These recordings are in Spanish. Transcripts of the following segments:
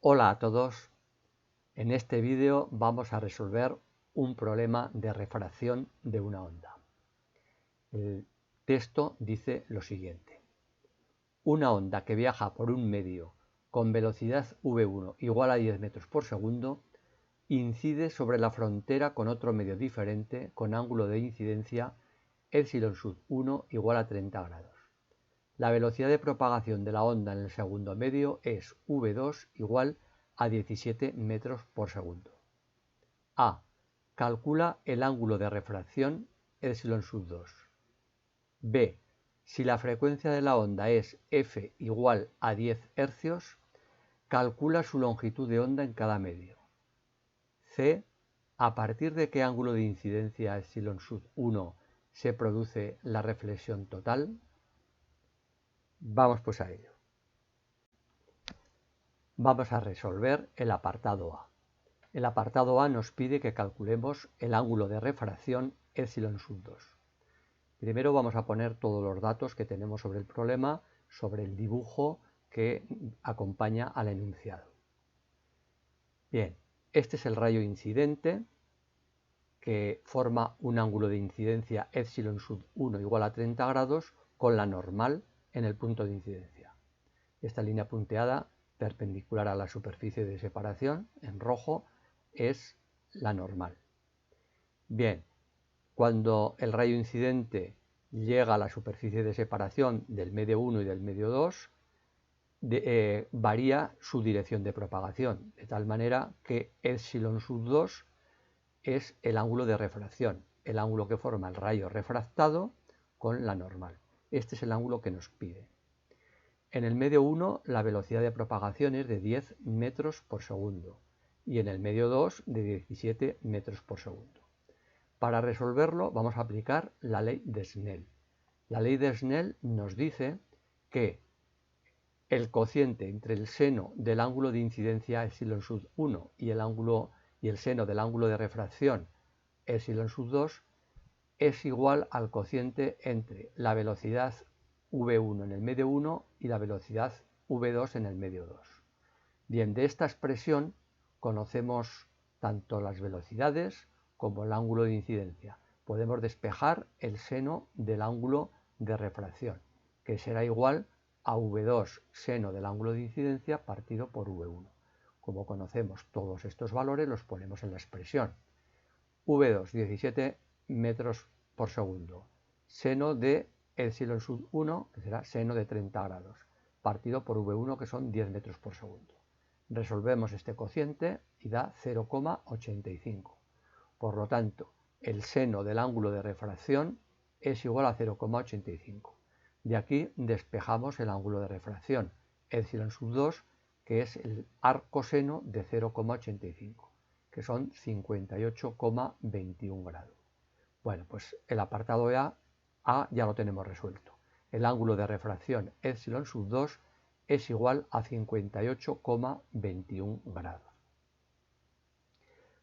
Hola a todos, en este vídeo vamos a resolver un problema de refracción de una onda. El texto dice lo siguiente: una onda que viaja por un medio con velocidad v1 igual a 10 metros por segundo incide sobre la frontera con otro medio diferente con ángulo de incidencia ε1 igual a 30 grados. La velocidad de propagación de la onda en el segundo medio es v2 igual a 17 metros por segundo. A. Calcula el ángulo de refracción ε2. B. Si la frecuencia de la onda es f igual a 10 Hz, calcula su longitud de onda en cada medio. C. ¿A partir de qué ángulo de incidencia ε1 se produce la reflexión total? Vamos pues a ello. Vamos a resolver el apartado A. El apartado A nos pide que calculemos el ángulo de refracción ε2. Primero vamos a poner todos los datos que tenemos sobre el problema, sobre el dibujo que acompaña al enunciado. Bien, este es el rayo incidente que forma un ángulo de incidencia ε1 igual a 30 grados con la normal en el punto de incidencia. Esta línea punteada perpendicular a la superficie de separación en rojo es la normal. Bien, cuando el rayo incidente llega a la superficie de separación del medio 1 y del medio 2, varía su dirección de propagación, de tal manera que ε2 es el ángulo de refracción, el ángulo que forma el rayo refractado con la normal. Este es el ángulo que nos pide. En el medio 1 la velocidad de propagación es de 10 metros por segundo y en el medio 2 de 17 metros por segundo. Para resolverlo vamos a aplicar la ley de Snell. La ley de Snell nos dice que el cociente entre el seno del ángulo de incidencia ε1 y el seno del ángulo de refracción ε2 es igual al cociente entre la velocidad v1 en el medio 1 y la velocidad v2 en el medio 2. Bien, de esta expresión conocemos tanto las velocidades como el ángulo de incidencia. Podemos despejar el seno del ángulo de refracción, que será igual a v2 seno del ángulo de incidencia partido por v1. Como conocemos todos estos valores, los ponemos en la expresión. v2, 17 metros por segundo, seno de ε1, que será seno de 30 grados, partido por v1, que son 10 metros por segundo. Resolvemos este cociente y da 0,85. Por lo tanto, el seno del ángulo de refracción es igual a 0,85. De aquí despejamos el ángulo de refracción, ε2, que es el arcoseno de 0,85, que son 58,21 grados. Bueno, pues el apartado A ya lo tenemos resuelto. El ángulo de refracción ε2 es igual a 58,21 grados.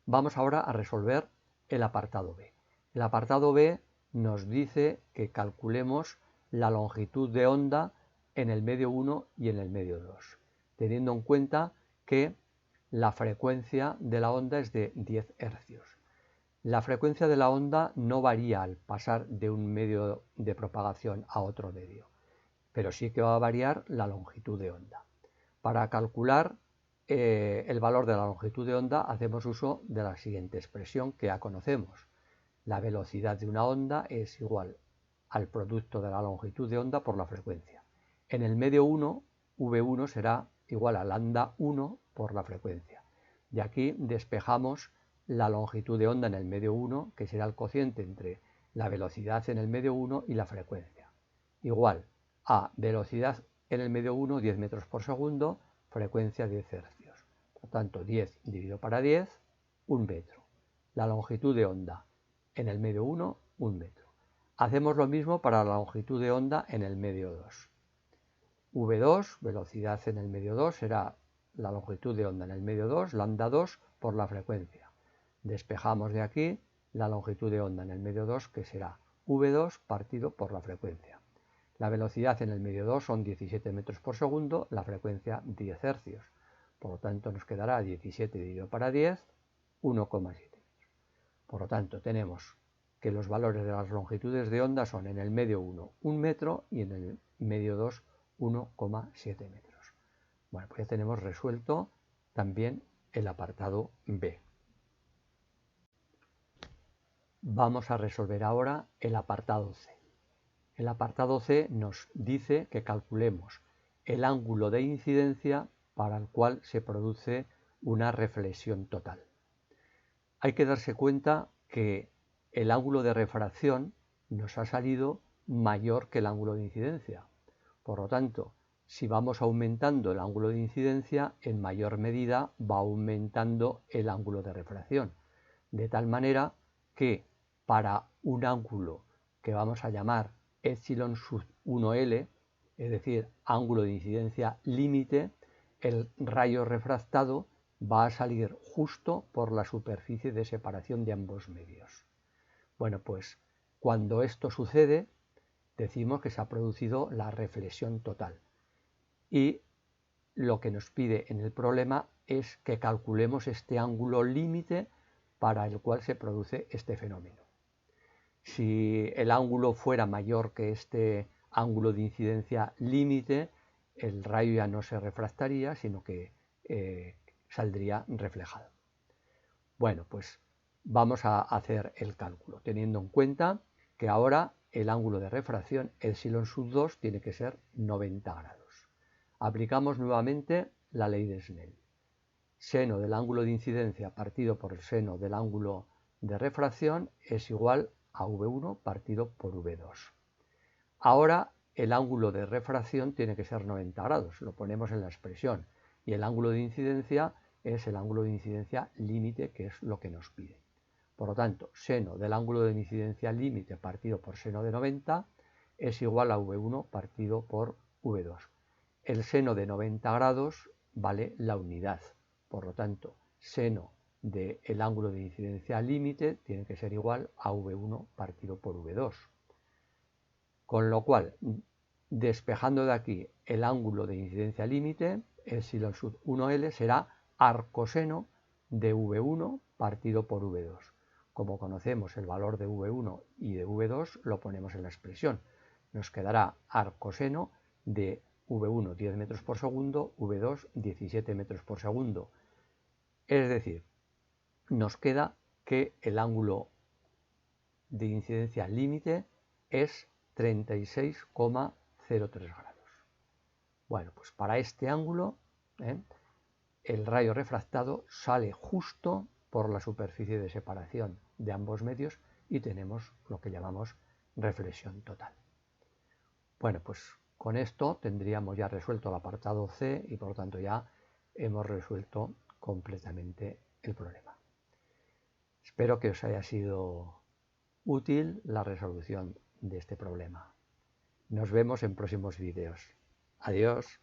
Vamos ahora a resolver el apartado B. El apartado B nos dice que calculemos la longitud de onda en el medio 1 y en el medio 2, teniendo en cuenta que la frecuencia de la onda es de 10 hercios. La frecuencia de la onda no varía al pasar de un medio de propagación a otro medio, pero sí que va a variar la longitud de onda. Para calcular el valor de la longitud de onda hacemos uso de la siguiente expresión que ya conocemos. La velocidad de una onda es igual al producto de la longitud de onda por la frecuencia. En el medio 1, v1 será igual a lambda 1 por la frecuencia. De aquí despejamos la longitud de onda en el medio 1, que será el cociente entre la velocidad en el medio 1 y la frecuencia, igual a velocidad en el medio 1, 10 metros por segundo, frecuencia 10 hercios. Por tanto, 10 dividido para 10, 1 metro. La longitud de onda en el medio 1, 1 metro. Hacemos lo mismo para la longitud de onda en el medio 2. v2, velocidad en el medio 2, será la longitud de onda en el medio 2, lambda 2 por la frecuencia. Despejamos de aquí la longitud de onda en el medio 2, que será v2 partido por la frecuencia. La velocidad en el medio 2 son 17 metros por segundo, la frecuencia 10 hercios. Por lo tanto, nos quedará 17 dividido para 10, 1,7 metros. Por lo tanto, tenemos que los valores de las longitudes de onda son en el medio 1, 1 metro y en el medio 2, 1,7 metros. Bueno, pues ya tenemos resuelto también el apartado B. Vamos a resolver ahora el apartado C. El apartado C nos dice que calculemos el ángulo de incidencia para el cual se produce una reflexión total. Hay que darse cuenta que el ángulo de refracción nos ha salido mayor que el ángulo de incidencia. Por lo tanto, si vamos aumentando el ángulo de incidencia, en mayor medida va aumentando el ángulo de refracción. De tal manera que para un ángulo que vamos a llamar epsilon sub 1L, es decir, ángulo de incidencia límite, el rayo refractado va a salir justo por la superficie de separación de ambos medios. Bueno, pues cuando esto sucede, decimos que se ha producido la reflexión total. Y lo que nos pide en el problema es que calculemos este ángulo límite para el cual se produce este fenómeno. Si el ángulo fuera mayor que este ángulo de incidencia límite, el rayo ya no se refractaría, sino que saldría reflejado. Bueno, pues vamos a hacer el cálculo, teniendo en cuenta que ahora el ángulo de refracción, epsilon sub 2, tiene que ser 90 grados. Aplicamos nuevamente la ley de Snell. Seno del ángulo de incidencia partido por el seno del ángulo de refracción es igual a V1 partido por V2. Ahora el ángulo de refracción tiene que ser 90 grados, lo ponemos en la expresión, y el ángulo de incidencia es el ángulo de incidencia límite, que es lo que nos pide. Por lo tanto, seno del ángulo de incidencia límite partido por seno de 90 es igual a V1 partido por V2. El seno de 90 grados vale la unidad. Por lo tanto, seno del ángulo de incidencia límite tiene que ser igual a V1 partido por V2. Con lo cual, despejando de aquí el ángulo de incidencia límite, epsilon sub 1L será arcoseno de V1 partido por V2. Como conocemos el valor de V1 y de V2, lo ponemos en la expresión. Nos quedará arcoseno de V1 10 metros por segundo, V2 17 metros por segundo. Es decir, nos queda que el ángulo de incidencia límite es 36,03 grados. Bueno, pues para este ángulo, el rayo refractado sale justo por la superficie de separación de ambos medios y tenemos lo que llamamos reflexión total. Bueno, pues con esto tendríamos ya resuelto el apartado C y por lo tanto ya hemos resuelto completamente el problema. Espero que os haya sido útil la resolución de este problema. Nos vemos en próximos vídeos. Adiós.